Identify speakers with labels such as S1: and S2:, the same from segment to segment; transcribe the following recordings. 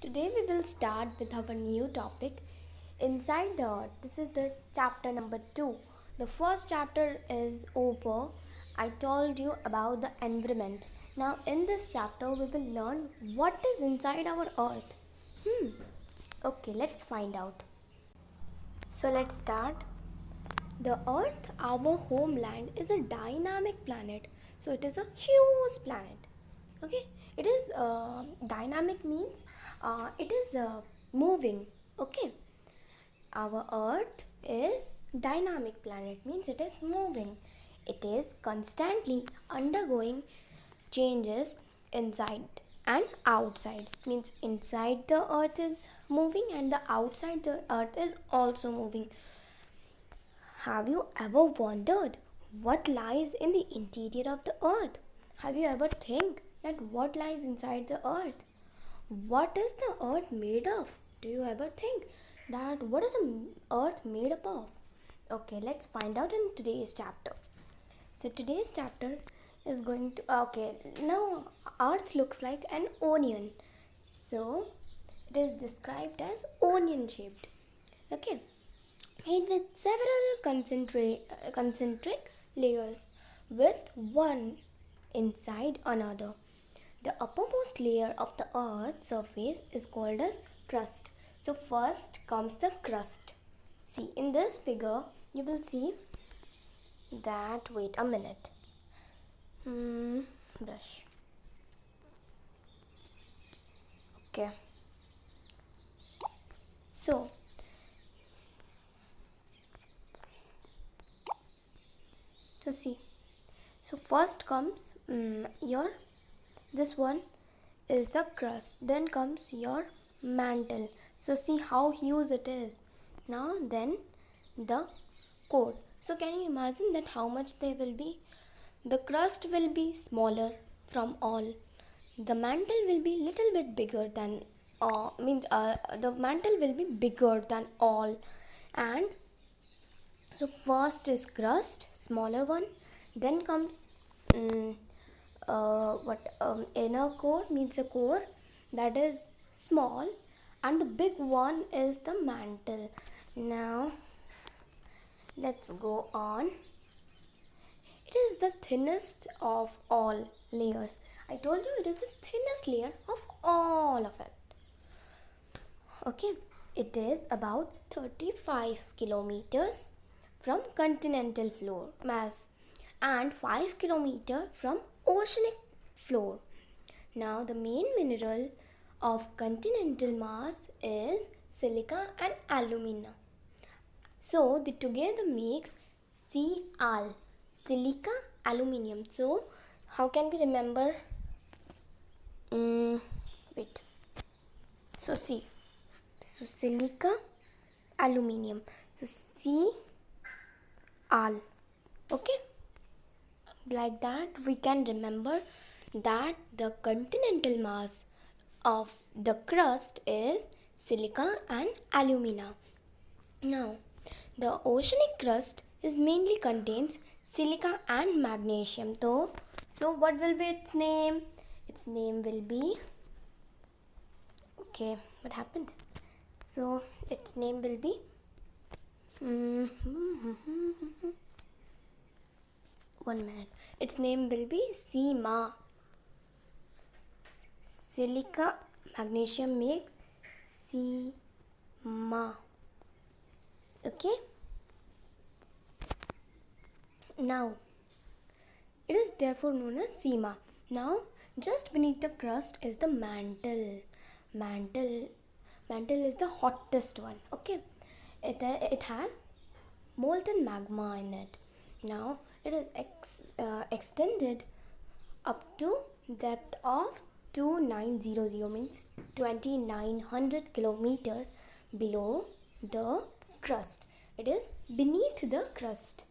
S1: Today we will start with our new topic Inside the Earth. This is the chapter number 2. The first chapter is over. I told you about the environment. Now in this chapter we will learn what is inside our earth. Okay, let's find out. So let's start. The earth, our homeland, is a dynamic planet. So it is a huge planet. Okay, it is dynamic means it is moving. Okay, our earth is dynamic planet means it is moving. It is constantly undergoing changes inside and outside means inside the earth is moving and the outside the earth is also moving. Have you ever wondered what lies in the interior of the earth? Have you ever think that what lies inside the earth? What is the earth made of? Do you ever think that what is the earth made up of? Okay, let's find out in today's chapter. So today's chapter is going to now earth looks like an onion. So it is described as onion shaped. Okay, made with several concentric layers with one inside another. The uppermost layer of the earth's surface is called as crust. So first comes the crust. See in this figure you will see that, wait a minute, brush. Okay, so see, so first comes your this one is the crust, then comes your mantle. So see how huge it is. Now then the core. So can you imagine that how much they will be? The crust will be smaller from all. The mantle will be little bit bigger than the mantle will be bigger than all. And so first is crust, smaller one, then comes inner core means a core that is small, and the big one is the mantle. Now let's go on. It is the thinnest of all layers. I told you it is the thinnest layer of all of it. Okay, it is about 35 kilometers from continental floor mass and 5 kilometers from oceanic floor. Now the main mineral of continental mass is silica and alumina. So they together makes Cl, silica aluminium. So how can we remember? Wait. So see. So silica aluminium. So Cl. Okay. Like that we can remember that the continental mass of the crust is silica and alumina. Now the oceanic crust is mainly contains silica and magnesium. So what will be its name? Its name will be, okay, what happened? So its name will be one minute. Its name will be SiMa. Silica magnesium makes SiMa. Okay. Now it is therefore known as SiMa. Now just beneath the crust is the mantle. Mantle is the hottest one. Okay. It has molten magma in it. Now it is extended up to depth of 2900 means 2900 kilometers below the crust. It is beneath the crust.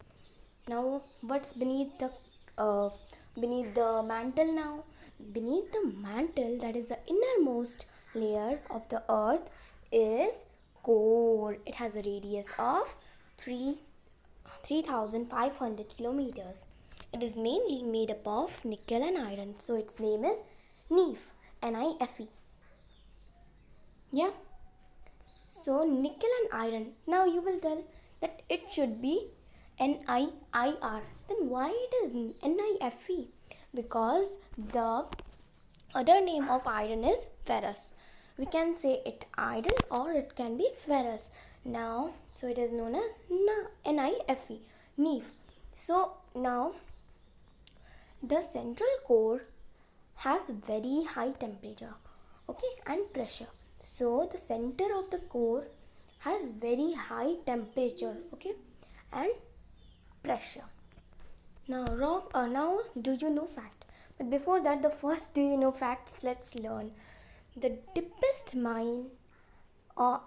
S1: Now what's beneath the mantle now? Beneath the mantle, that is the innermost layer of the earth, is core. It has a radius of 3,500 kilometers. It is mainly made up of nickel and iron. So its name is NIFE. NIFE. Yeah. So nickel and iron. Now you will tell that it should be NiIr. Then why it is NiFe? Because the other name of iron is ferrous. We can say it iron or it can be ferrous. Now, so it is known as NiFe, NiF. So now the central core has very high temperature, okay, and pressure. So the center of the core has very high temperature, okay, and pressure. Now do you know fact? But before that, the first do you know facts, let's learn. The deepest mine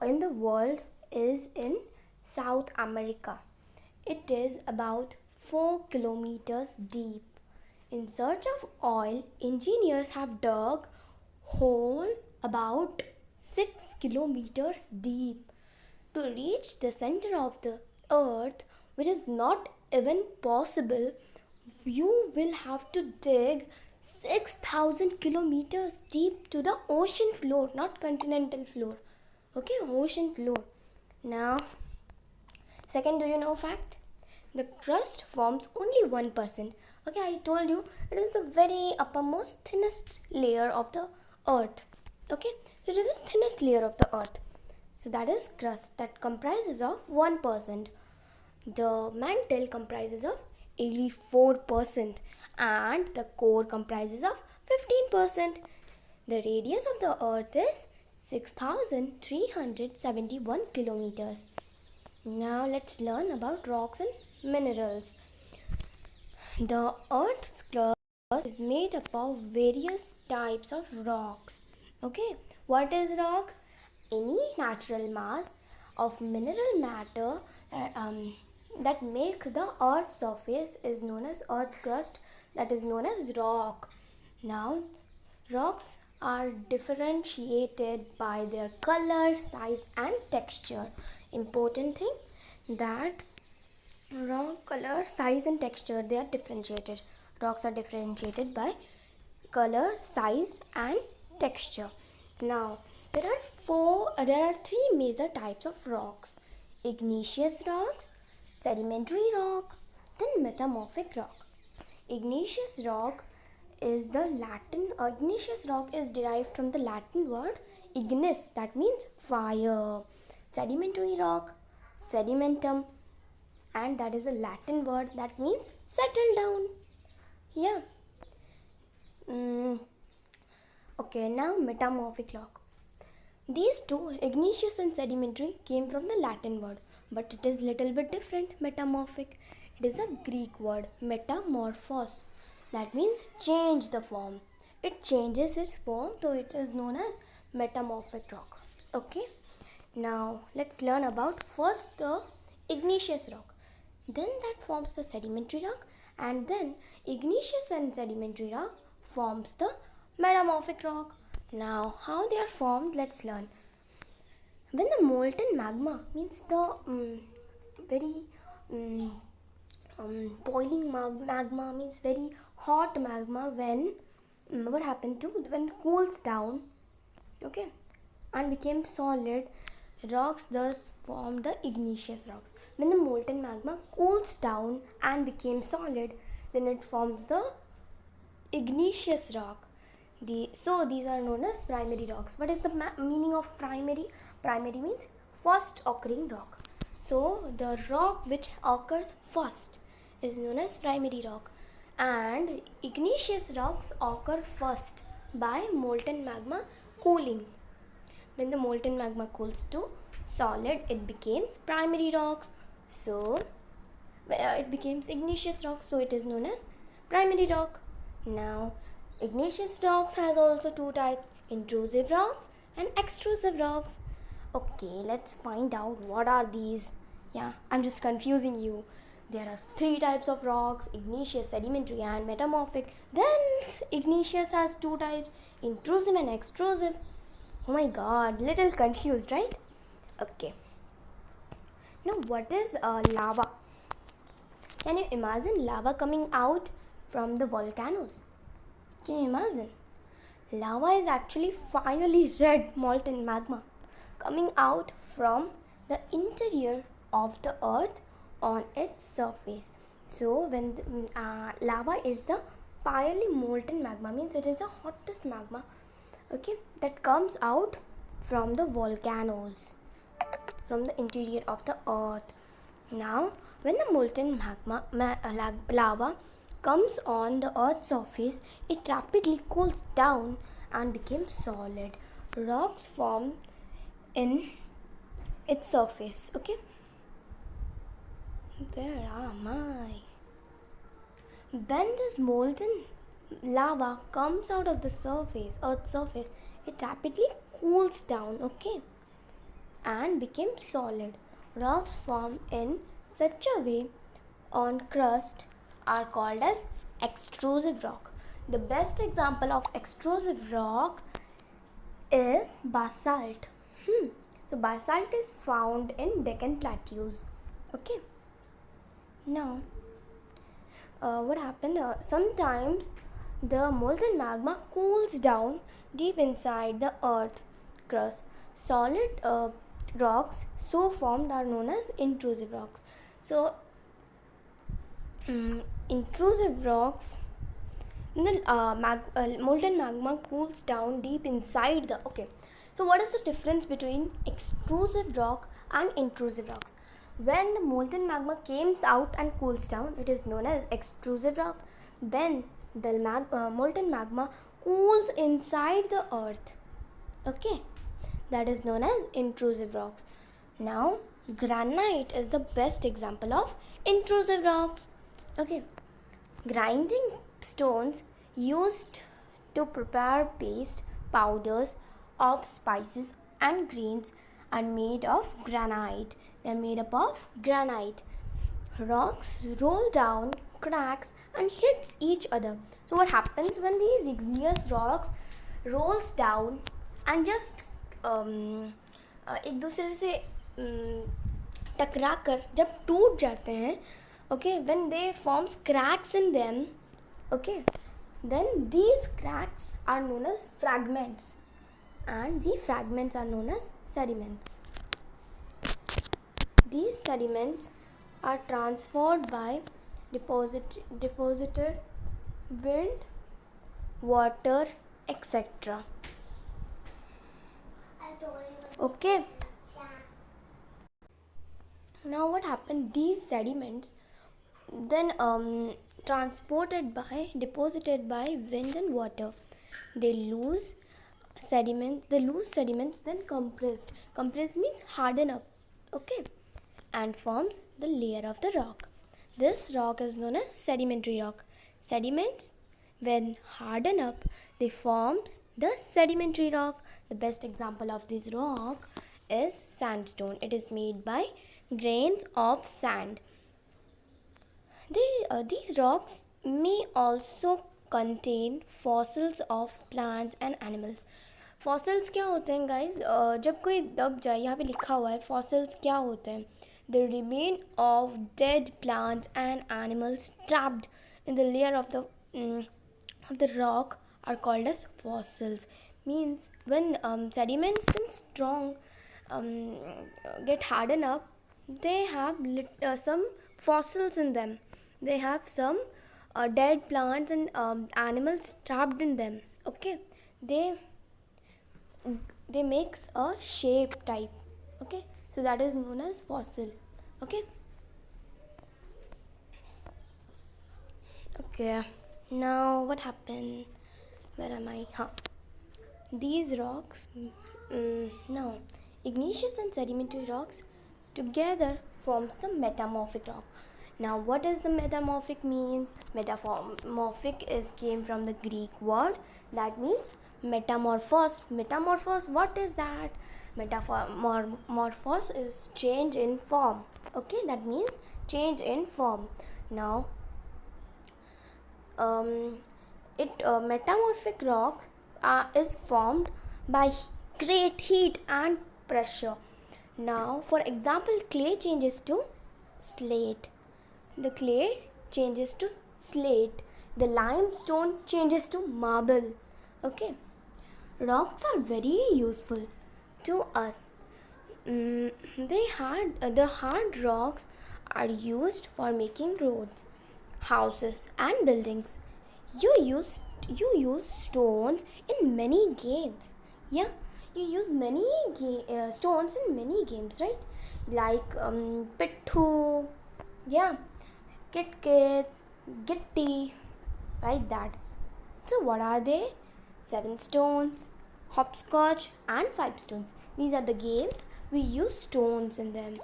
S1: in the world is in South America. It is about 4 kilometers deep. In search of oil, engineers have dug hole about 6 kilometers deep to reach the center of the earth, which is not even possible. You will have to dig 6,000 kilometers deep to the ocean floor, not continental floor. Okay, ocean floor. Now, second, do you know fact? The crust forms only 1%. Okay, I told you it is the very uppermost thinnest layer of the earth. Okay, it is the thinnest layer of the earth. So that is crust, that comprises of 1%. The mantle comprises of 84% and the core comprises of 15%. The radius of the earth is 6,371 kilometers. Now let's learn about rocks and minerals. The earth's crust is made up of various types of rocks. Okay, what is rock? Any natural mass of mineral matter that make the earth's surface is known as earth's crust, that is known as rock. Now, rocks are differentiated by their color, size and texture. Important thing that rock color, size and texture, they are differentiated. Rocks are differentiated by color, size and texture. Now, there are three major types of rocks: igneous rocks, sedimentary rock, then metamorphic rock. Igneous rock is derived from the Latin word ignis, that means fire. Sedimentary rock, sedimentum, and that is a Latin word that means settle down. Yeah. Okay, now metamorphic rock. These two, igneous and sedimentary, came from the Latin word, but it is little bit different. Metamorphic, it is a Greek word, metamorphos, that means change the form. It changes its form, so it is known as metamorphic rock. Okay, now let's learn about first the igneous rock. Then that forms the sedimentary rock, and then igneous and sedimentary rock forms the metamorphic rock. Now, how they are formed, let's learn. When the molten magma, means the very boiling magma, means very hot magma, when what happened to when it cools down, okay, and became solid, rocks thus form the igneous rocks. When the molten magma cools down and became solid, then it forms the igneous rock. So these are known as primary rocks. What is the meaning of primary? Primary means first occurring rock. So the rock which occurs first is known as primary rock, and igneous rocks occur first by molten magma cooling. When the molten magma cools to solid, it becomes primary rocks. So it becomes igneous rock, so it is known as primary rock. Now, igneous rocks has also two types: intrusive rocks and extrusive rocks. Okay, let's find out what are these. Yeah, I'm just confusing you. There are three types of rocks: igneous, sedimentary and metamorphic. Then igneous has two types: intrusive and extrusive. Oh my god, little confused, right? Okay. Now, what is lava? Can you imagine lava coming out from the volcanoes? Can you imagine? Lava is actually fiery red molten magma. coming out from the interior of the earth on its surface. So when lava is the purely molten magma, means it is the hottest magma, okay, that comes out from the volcanoes, from the interior of the earth. Now when the molten lava comes on the earth's surface, it rapidly cools down and becomes solid. Rocks form in its surface. Okay, where am I? When this molten lava comes out of the surface, earth's surface, it rapidly cools down, okay, and becomes solid. Rocks form in such a way on crust are called as extrusive rock. The best example of extrusive rock is basalt. So basalt is found in Deccan plateaus. Okay. Now, what happened? Sometimes the molten magma cools down deep inside the earth crust. Solid rocks so formed are known as intrusive rocks. So, intrusive rocks, the molten magma cools down deep inside the. Okay, so what is the difference between extrusive rock and intrusive rocks? When the molten magma comes out and cools down, it is known as extrusive rock. When the molten magma cools inside the earth, okay, that is known as intrusive rocks. Now, granite is the best example of intrusive rocks. Okay, grinding stones used to prepare paste powders of spices and grains are made of granite. They are made up of granite. Rocks roll down, cracks and hits each other. So what happens when these igneous rocks rolls down and just एक दूसरे से टकरा कर जब टूट जाते हैं, okay, when they forms cracks in them, okay, then these cracks are known as fragments, and the fragments are known as sediments. These sediments are transferred by deposited wind, water, etc. Okay. Now what happened? These sediments then deposited by wind and water, they lose sediments, then compressed means harden up, okay, and forms the layer of the rock. This rock is known as sedimentary rock. Sediments, when harden up, they forms the sedimentary rock. The best example of this rock is sandstone. It is made by grains of sand. These rocks may also contain fossils of plants and animals. Fossils क्या होते हैं guys? जब कोई दब जाए, यहाँ पे लिखा हुआ है fossils क्या होते हैं? The remain of dead plants and animals trapped in the layer of the rock are called as fossils. Means when sediments when strong get hardened up, they have some fossils in them. They have some dead plants and animals trapped in them. Okay, they makes a shape type. Okay, so that is known as fossil. Okay. Okay. Now what happened? Where am I? These rocks. Now, igneous and sedimentary rocks together forms the metamorphic rock. Now, what is the metamorphic means? Metamorphic came from the Greek word that means metamorphos. Metamorphos, what is that? Metamorphos is change in form. Okay, that means change in form. Now, metamorphic rock is formed by great heat and pressure. Now, for example, clay changes to slate. The clay changes to slate. The limestone changes to marble. Okay. Rocks are very useful to us. The hard rocks are used for making roads, houses, and buildings. You use stones in many games. Yeah, you use many stones in many games, right? Like Pittu, yeah, Kit Kit, Gitti, like that. So, what are they? Seven stones, hopscotch, and five stones. These are the games we use stones in them.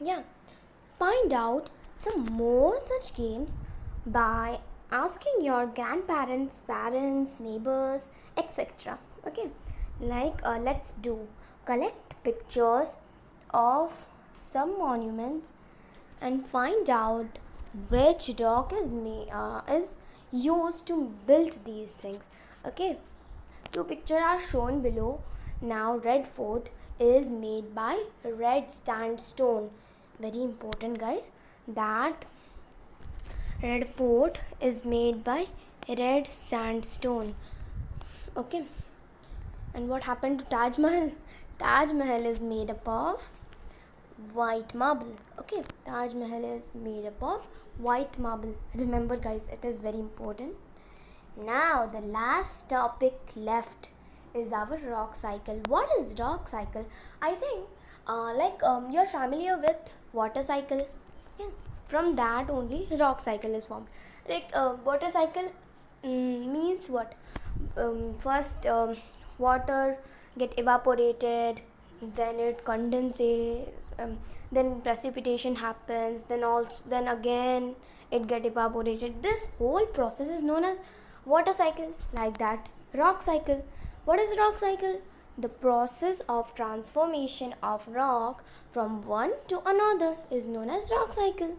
S1: Yeah, find out some more such games by asking your grandparents, parents, neighbors, etc. Okay, like let's do collect pictures of some monuments and find out which rock is used to build these things. Okay, two pictures are shown below. Now, Red Fort is made by red sandstone. Very important, guys. That Red Fort is made by red sandstone. Okay. And what happened to Taj Mahal? Taj Mahal is made up of white marble. Okay, Taj Mahal is made up of white marble. Remember, guys, it is very important. Now, the last topic left is our rock cycle. What is rock cycle? I think you're familiar with water cycle. Yeah, from that only rock cycle is formed. Like water cycle means what? First, water get evaporated, then it condenses, then precipitation happens, then again it get evaporated. This whole process is known as water cycle. Like that, rock cycle. What is rock cycle? The process of transformation of rock from one to another is known as rock cycle.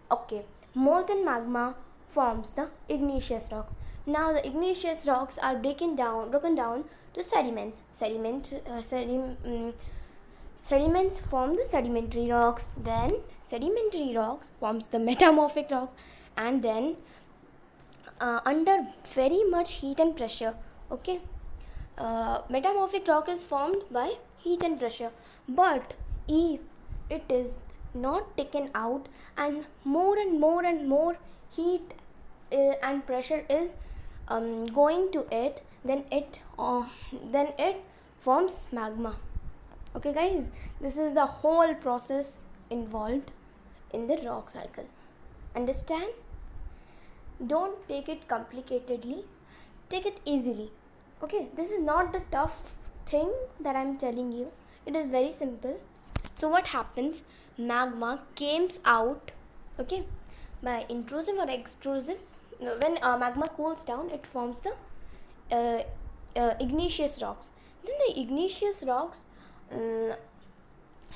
S1: Okay, molten magma forms the igneous rocks. Now the igneous rocks are broken down to sediments. Sediments form the sedimentary rocks. Then sedimentary rocks forms the metamorphic rock, and then under very much heat and pressure. Okay, metamorphic rock is formed by heat and pressure. But if it is not taken out and more heat and pressure is going to it, then it forms magma. Okay, guys, this is the whole process involved in the rock cycle. Understand? Don't take it complicatedly, take it easily. Okay, this is not the tough thing that I'm telling you, it is very simple. So what happens? Magma comes out, okay, by intrusive or extrusive. When magma cools down, it forms the igneous rocks. Then the igneous rocks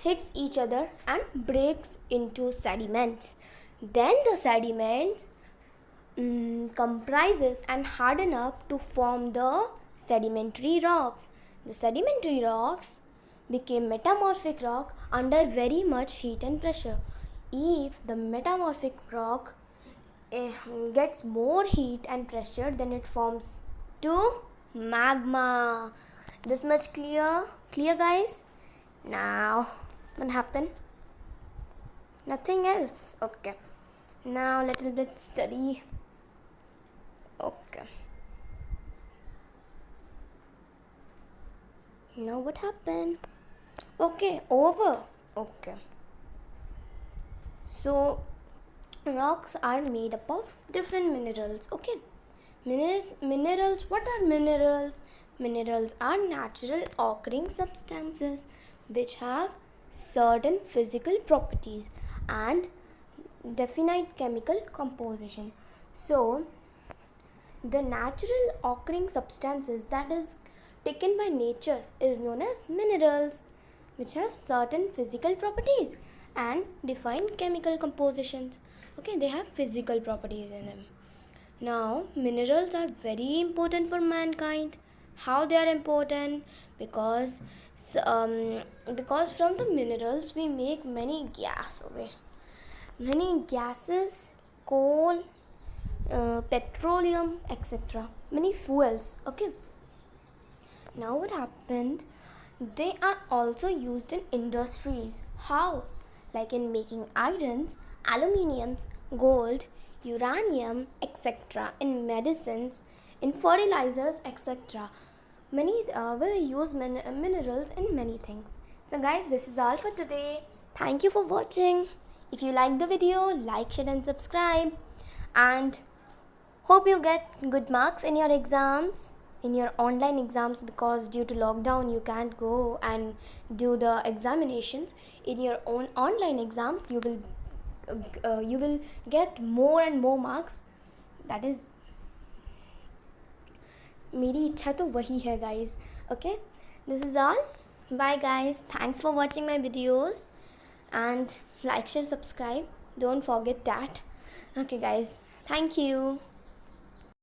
S1: hits each other and breaks into sediments. Then the sediments comprises and harden up to form the sedimentary rocks. The sedimentary rocks became metamorphic rock under very much heat and pressure. If the metamorphic rock gets more heat and pressure, then it forms to magma. This much clear, guys? Now what happened? Nothing else. Okay, now little bit study. Okay, now what happened? Okay, over. Okay, so rocks are made up of different minerals. Okay, minerals. What are minerals? Minerals are natural occurring substances which have certain physical properties and definite chemical composition. So the natural occurring substances that is taken by nature is known as minerals, which have certain physical properties and defined chemical compositions. Okay, they have physical properties in them. Now, minerals are very important for mankind. How they are important? Because from the minerals we make many gases, coal, petroleum, etc. Many fuels. Okay. Now what happened? They are also used in industries. How? Like in making irons, aluminiums, gold, uranium, etc. In medicines, in fertilizers, etc. Many we use minerals in many things. So guys, this is all for today. Thank you for watching. If you like the video, like, share and subscribe. And hope you get good marks in your exams, in your online exams, because due to lockdown you can't go and do the examinations. In your own online exams you will get more and more marks. That is मेरी इच्छा तो वही है guys. Okay, this is all. Bye guys, thanks for watching my videos and like, share, subscribe, don't forget that. Okay guys, thank you.